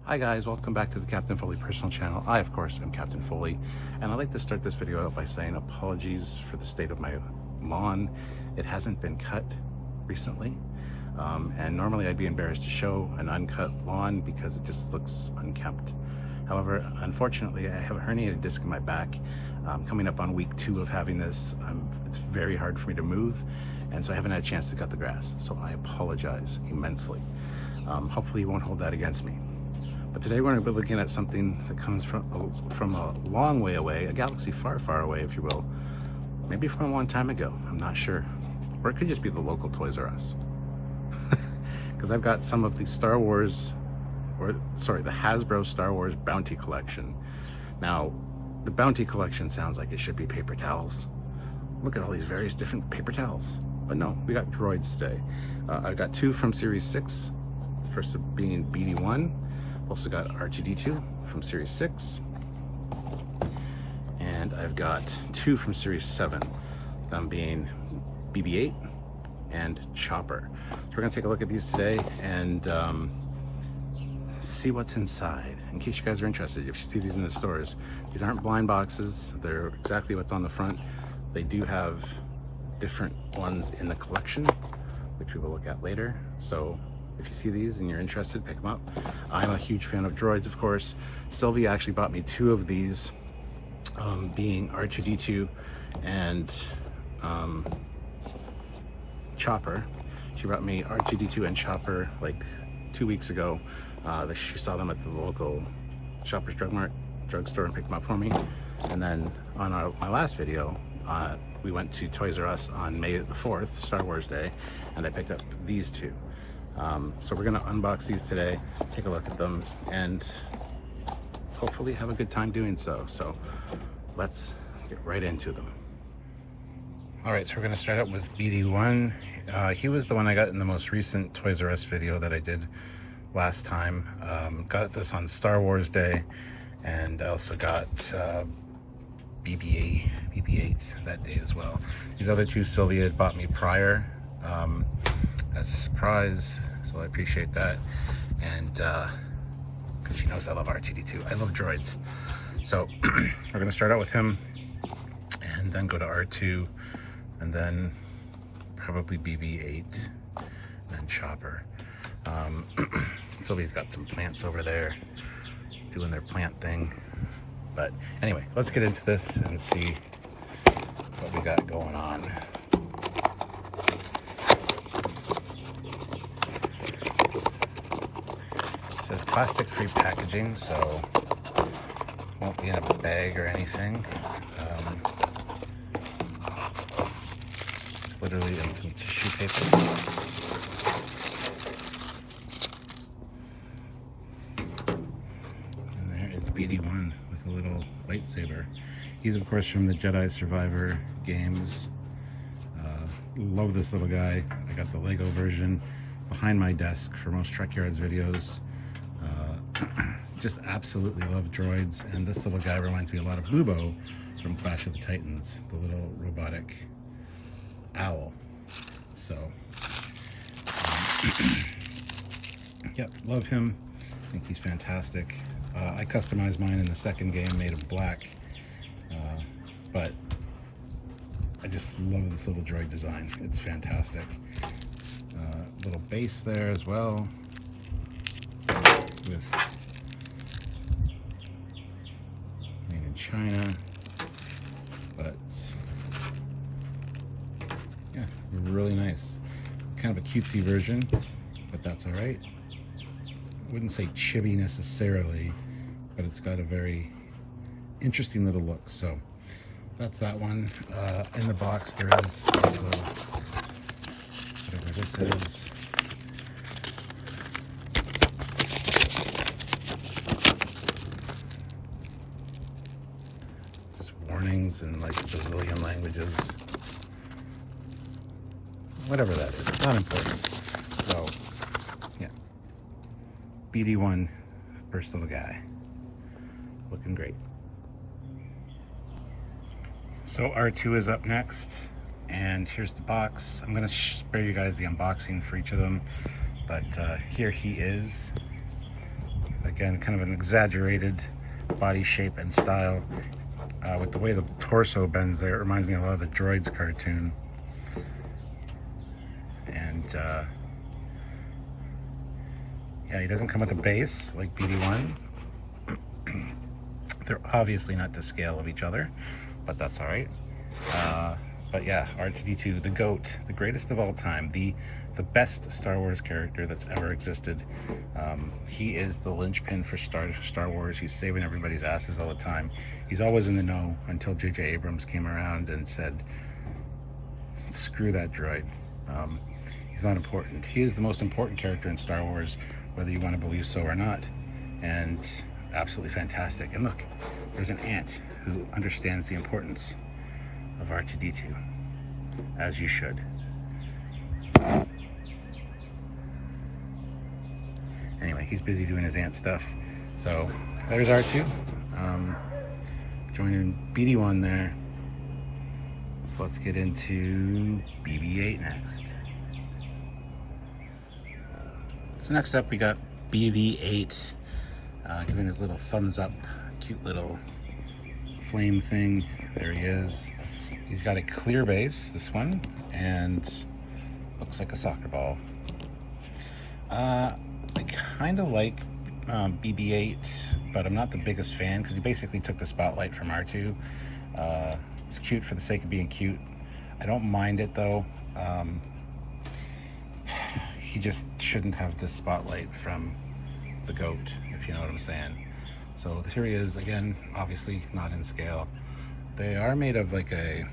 Hi guys, welcome back to the Captain Foley personal channel. I, of course, am Captain Foley, and I'd like to start this video out by saying apologies for the state of my lawn. It hasn't been cut recently, and normally I'd be embarrassed to show an uncut lawn because it just looks unkempt. However, unfortunately, I have a herniated disc in my back. Coming up on week 2 of having this, it's very hard for me to move, and so I haven't had a chance to cut the grass, so I apologize immensely. Hopefully you won't hold that against me. But today we're going to be looking at something that comes from a long way away, a galaxy far, far away, if you will. Maybe from a long time ago, I'm not sure. Or it could just be the local Toys R Us. Because I've got some of the the Hasbro Star Wars Bounty Collection. Now, the Bounty Collection sounds like it should be paper towels. Look at all these various different paper towels. But no, we got droids today. I've got 2 from Series 6, the first being BD1. Also got R2-D2 from Series 6, and I've got 2 from Series 7, them being BB-8 and Chopper. So we're going to take a look at these today and see what's inside, in case you guys are interested. If you see these in the stores, these aren't blind boxes, they're exactly what's on the front. They do have different ones in the collection, which we will look at later. So if you see these and you're interested, pick them up. I'm a huge fan of droids, of course. Sylvia actually bought me 2 of these, being R2-D2 and Chopper. She brought me R2-D2 and Chopper like 2 weeks ago. She saw them at the local Shoppers drugstore and picked them up for me. And then on my last video, we went to Toys R Us on May the 4th, Star Wars Day, and I picked up these 2. So we're gonna unbox these today, take a look at them, and hopefully have a good time doing so. So let's get right into them. All right, so we're gonna start out with BD1. He was the one I got in the most recent Toys R Us video that I did last time. Got this on Star Wars Day, and I also got BB-8 that day as well. These other 2 Sylvia had bought me prior, as a surprise, so I appreciate that. And because she knows I love R2-D2, I love droids. So we're gonna start out with him, and then go to R2, and then probably BB-8 and Chopper. Sylvia's got some plants over there doing their plant thing. But anyway, let's get into this and see what we got going on. It says plastic-free packaging, so won't be in a bag or anything. It's literally in some tissue paper. And there is BD1 with a little lightsaber. He's of course from the Jedi Survivor games. Love this little guy. I got the Lego version behind my desk for most Trekyards videos. Just absolutely love droids, and this little guy reminds me a lot of Lubo from Clash of the Titans, the little robotic owl. So yep, love him. I think he's fantastic. I customized mine in the second game, made of black, but I just love this little droid design. It's fantastic. Little base there as well, with made in China, but yeah, really nice. Kind of a cutesy version, but that's all right. I wouldn't say chibi necessarily, but it's got a very interesting little look. So that's that one. In the box there is also whatever this is. Just warnings in like a bazillion languages. Whatever that is, not important. So yeah, BD1, first little guy, looking great. So R2 is up next, and here's the box. I'm gonna spare you guys the unboxing for each of them, but here he is. Again, kind of an exaggerated body shape and style. With the way the torso bends there, it reminds me a lot of the Droids cartoon. And yeah, he doesn't come with a base like BD1. They're obviously not to scale of each other, but that's all right. But yeah, R2-D2, the GOAT, the greatest of all time, the best Star Wars character that's ever existed. He is the linchpin for Star Wars. He's saving everybody's asses all the time. He's always in the know until J.J. Abrams came around and said, screw that droid. He's not important. He is the most important character in Star Wars, whether you want to believe so or not. And absolutely fantastic. And look, there's an ant who understands the importance of R2-D2, as you should. Anyway, he's busy doing his ant stuff. So there's R2. Joining BD1 there. So let's get into BB-8 next. So next up we got BB-8 giving his little thumbs up, cute little flame thing. There he is. He's got a clear base, this one, and looks like a soccer ball. I kind of like BB-8, but I'm not the biggest fan because he basically took the spotlight from R2. It's cute for the sake of being cute. I don't mind it though. He just shouldn't have the spotlight from the GOAT, if you know what I'm saying. So here he is again, obviously not in scale. They are made of like I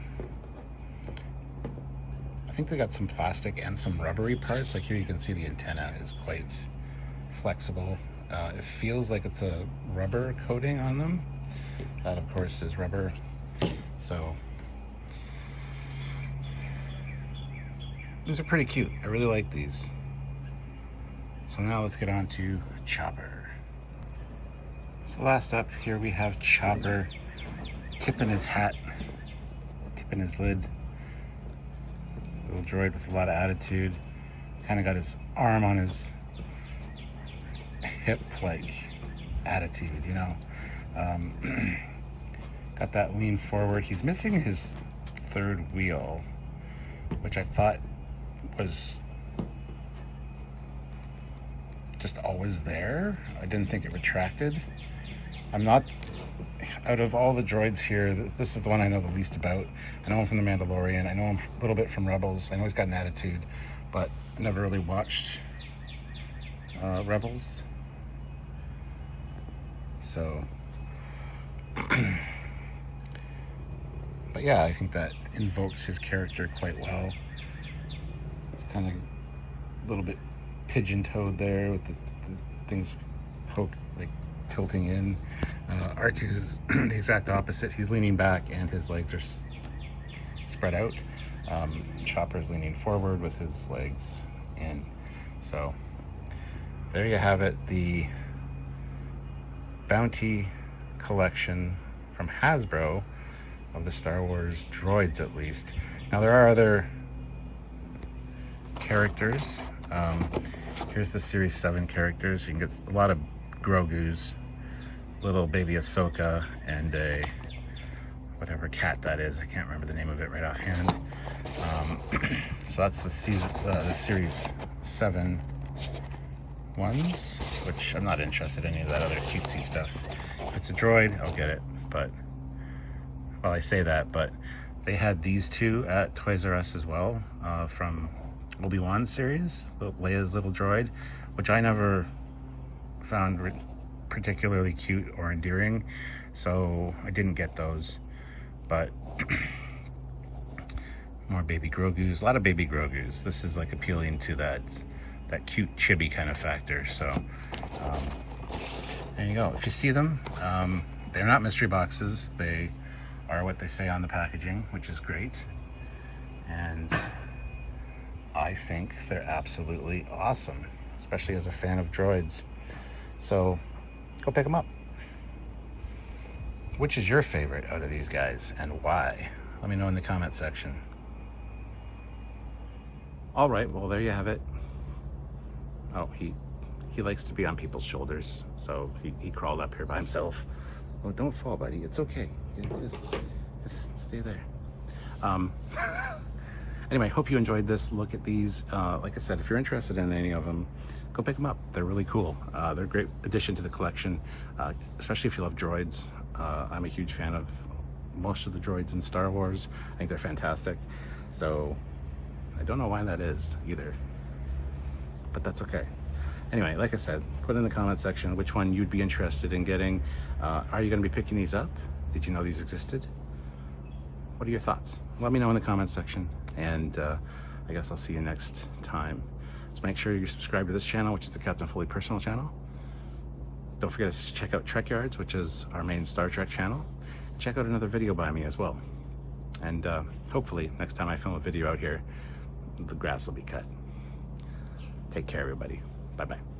think they got some plastic and some rubbery parts. Like here you can see the antenna is quite flexible. It feels like it's a rubber coating on them. That of course is rubber. So these are pretty cute. I really like these. So now let's get on to Chopper. So last up here we have Chopper tipping his hat, tipping his lid. Little droid with a lot of attitude. Kind of got his arm on his hip like attitude, you know. Got that lean forward. He's missing his third wheel, which I thought was just always there. I didn't think it retracted. I'm not, out of all the droids here, this is the one I know the least about. I know him from The Mandalorian. I know him a little bit from Rebels. I know he's got an attitude, but I never really watched Rebels. So, but yeah, I think that invokes his character quite well. It's kind of a little bit pigeon-toed there with the things tilting in. R2 is the exact opposite. He's leaning back and his legs are spread out. Chopper's leaning forward with his legs in. So there you have it, the Bounty collection from Hasbro of the Star Wars droids, at least. Now there are other characters. Here's the Series 7 characters. You can get a lot of Grogu's, little baby Ahsoka, and a whatever cat that is. I can't remember the name of it right offhand. So that's the Series 7 ones, which I'm not interested in any of that other cutesy stuff. If it's a droid, I'll get it. But, well, I say that, but they had these two at Toys R Us as well, from Obi-Wan series, Leia's little droid, which I never found particularly cute or endearing, so I didn't get those. But more baby Grogu's, a lot of baby Grogu's. This is like appealing to that cute chibi kind of factor. So there you go. If you see them, they're not mystery boxes. They are what they say on the packaging, which is great. And I think they're absolutely awesome, especially as a fan of droids. So go pick them up. Which is your favorite out of these guys and why? Let me know in the comment section. All right, well, there you have it. Oh, he he likes to be on people's shoulders, so he crawled up here by himself. Oh, don't fall, buddy. It's okay. Just stay there. Anyway, hope you enjoyed this look at these. Like I said, if you're interested in any of them, go pick them up. They're really cool. They're a great addition to the collection, especially if you love droids. I'm a huge fan of most of the droids in Star Wars. I think they're fantastic. So I don't know why that is either, but that's okay. Anyway, like I said, put in the comment section which one you'd be interested in getting. Are you going to be picking these up? Did you know these existed? What are your thoughts? Let me know in the comments section, and I guess I'll see you next time. So make sure you subscribe to this channel, which is the Captain Foley personal channel. Don't forget to check out Trekyards, which is our main Star Trek channel. Check out another video by me as well. And hopefully next time I film a video out here, the grass will be cut. Take care, everybody. Bye-bye.